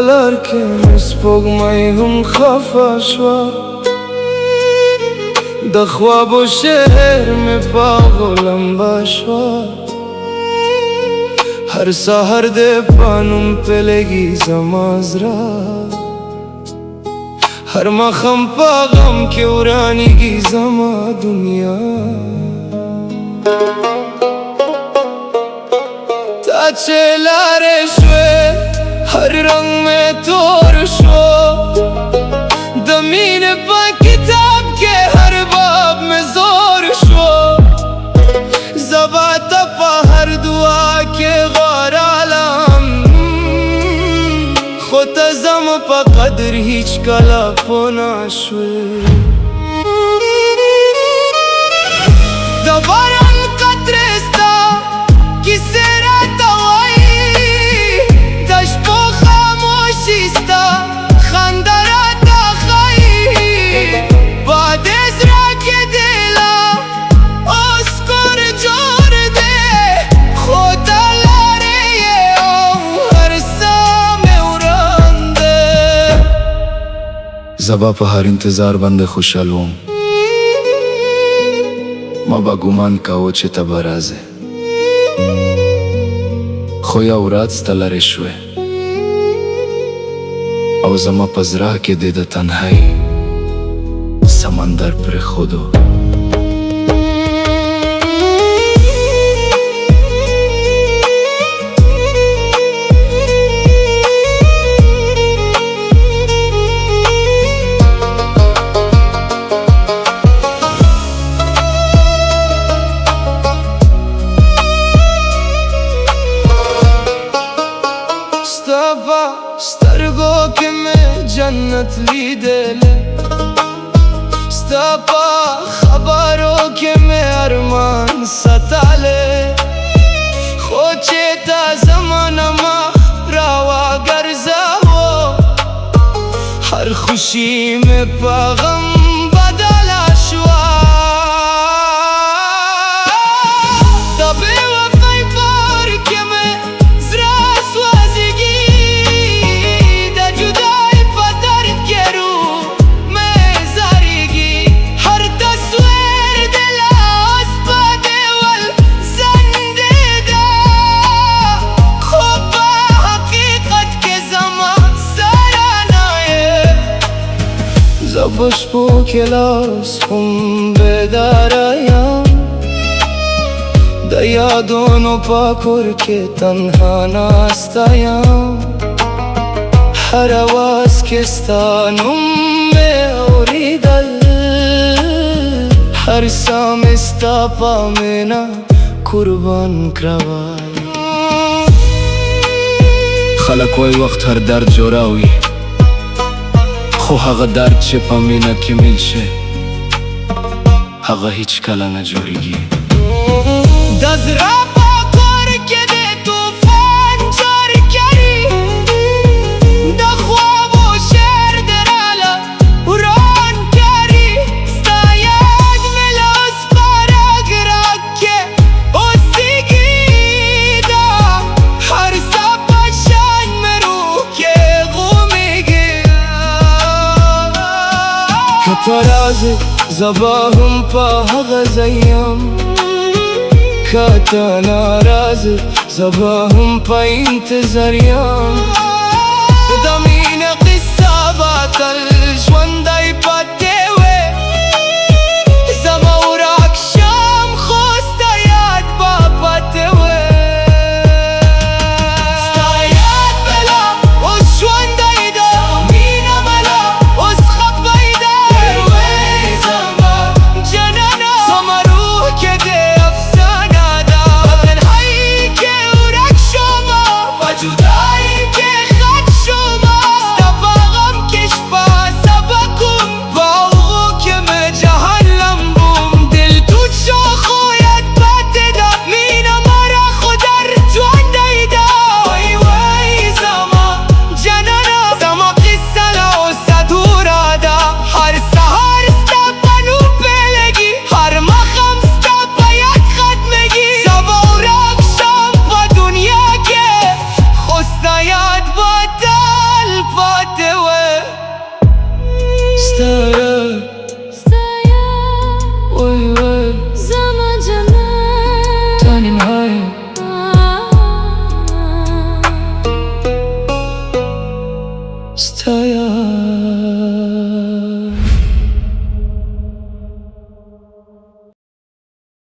لر کې سپوږمۍ هم خفه شوه د خوابو شعر مې په غلمبه شوه هر سحر دې په نوم پیلېږي زما زړه هر ماښام په غم کې ورانېږي زما دنیا تا چې لارې شوې هر رنگ میں تور شو د مینې په کتاب کې هر باب میں زور شو زبا ته په هر دعا کې غوړالم خو ته زما په قدر هیڅ کله پوه نشوې د باران قطرې ستا کیسې راته وایي د شپو خاموشي ستا خندا راته ښایي باد زړه کې دی لا اوس کور جوړ دی خو ته لارې یې او هر څه مې وران دی زه به په هر انتظار باندې خوشحال وم ما به ګمان کاوه چې ته به راځې خو یو ورځ ته لرې شوې او زما په زړه کې دې د تنهایي سمندر پرېښودو سترګو کې مې جنت لیدلې ستا په خبرو کې مې ارمان ستالی خو چې تا زمانه مخ راوګرځاوه هر خوشي مې په غم بدله شوه بشپو کې لاس هم بیداره یم د یادونو په کور کې تنها ناسته یم هر اواز کې ستا نوم مې اورېدل هر ساه مې ستا په مینه قربان کړول خلک وایي وخت هر درد جوړوي خو هغه درد چې په مینه کې میل شي هغه هیڅ کله نه جوړیږي د زړه په کور کې د طوفان جوړ کړي د خوابو شعر دراله وران کړي ستا یاد مې له اوس په رګ رګ کې اوسېږي دا هر څه په شان مې روح کې غومېږي که ته راځې زه به هم په هغه ځای یم که ته ناراضه زه به هم په انتظار یم